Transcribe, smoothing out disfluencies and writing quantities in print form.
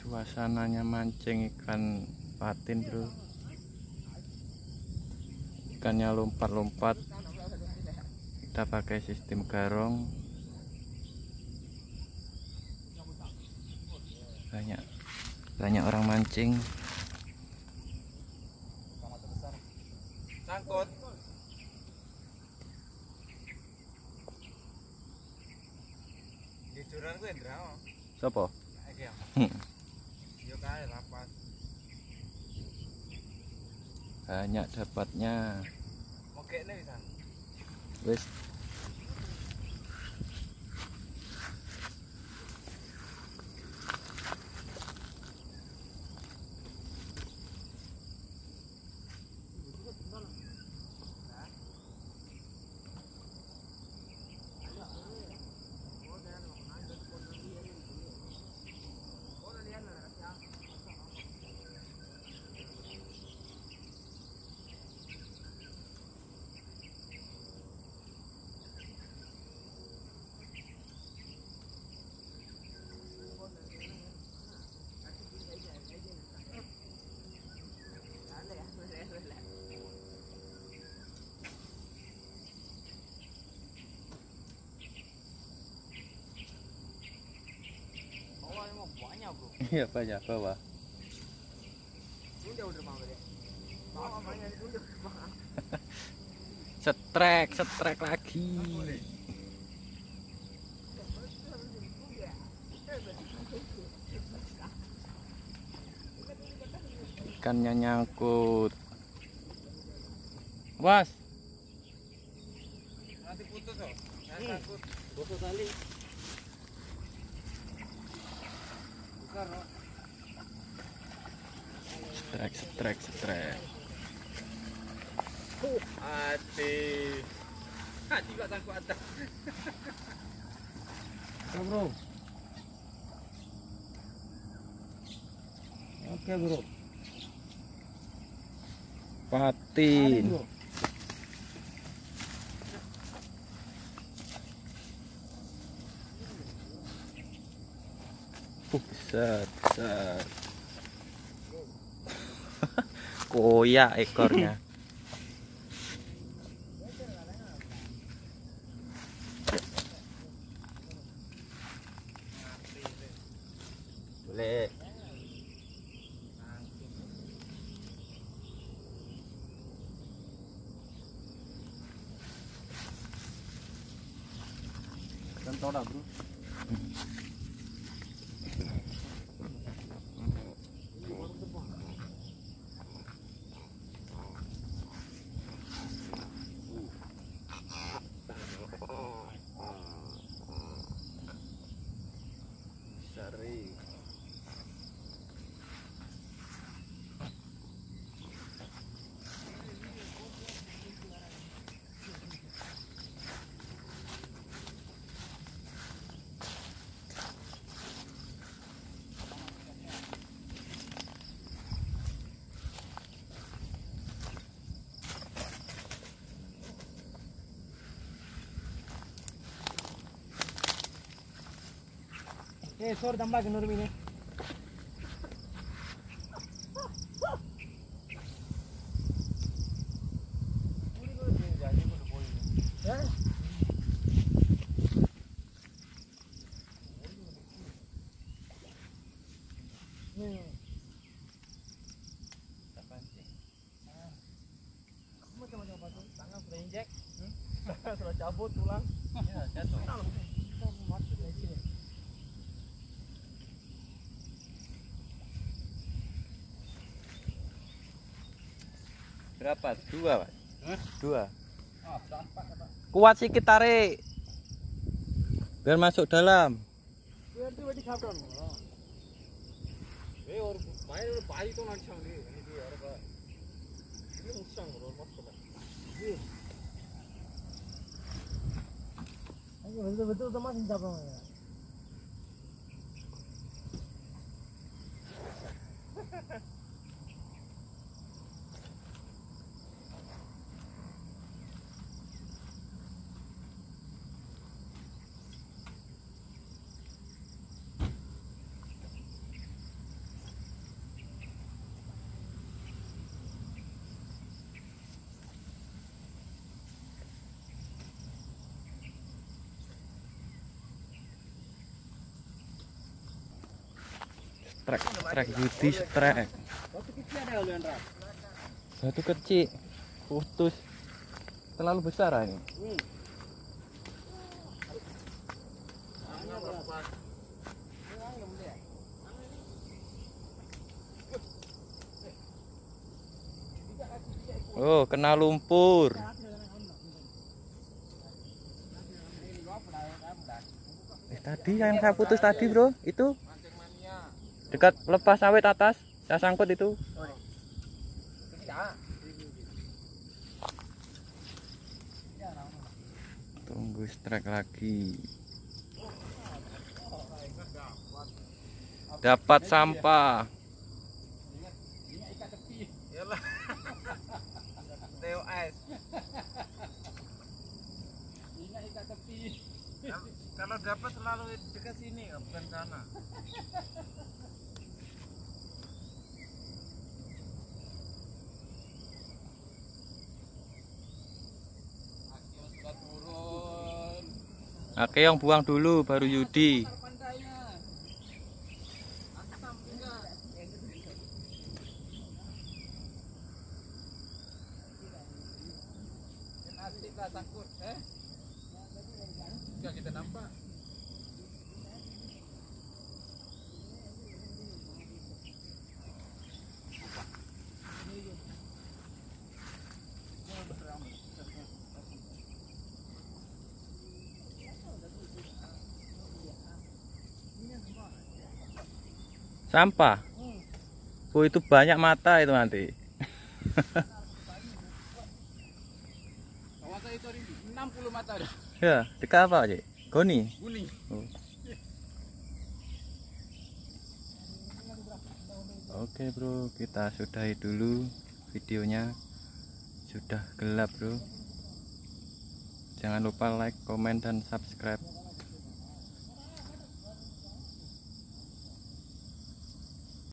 Suasananya mancing ikan patin, bro. Ikannya lompat-lompat. Kita pakai sistem garong. Banyak orang mancing. Sangkut. Di jurang ku Indra. Sopo? Iki ya. Yo kae lapas. Banyak dapatnya. Mogekne bisa. Wis. Banyak, bro. Iya, banyak bawah. Udah banget ya. Setrek lagi. Ikannya nyangkut. Was. Nanti putus loh. Sangkut. Putus tali. Besar loh. Setrek. Hati gak sangkut atas. Bro. Oke, bro. Patin. Bro. Besar. Koyak ekornya. Boleh. Contoh dah, bro. Sari. Sor tambah ke Nurmi ni. Tangan sudah injek. Sudah cabut tulang. Ya, jatuh. Berapa? 2, Pak? 2. Ah, sudah 4 ya, Pak. Kuat sedikit tarik. Biar masuk dalam. Biar tu badi khapron. और बाहर बाहर तो ना छांगे ये भी यार बा ये मुश्किल है मत पता ये Ayo, betul sama sinta bang. Strek Yudi strek. Waktu kecil ada ulian rak. Batu kecil. Putus. Terlalu besar ini. Oh, kena lumpur. Tadi yang saya putus tadi, bro, itu dekat lepas sawit atas, saya sangkut itu. Tunggu strike lagi. Dapat sampah. TOS. Kalau dapat selalu dekat sini, bukan sana. Oke, yang buang dulu baru Yudi. Kita nampak. Sampah. Oh, itu banyak mata itu nanti. Kawasan itu 60 mata ada. Ya, dekat apa, Cik? Goni. Guling. Oh. Oke, bro, kita sudahi dulu videonya. Sudah gelap, bro. Jangan lupa like, komen, dan subscribe.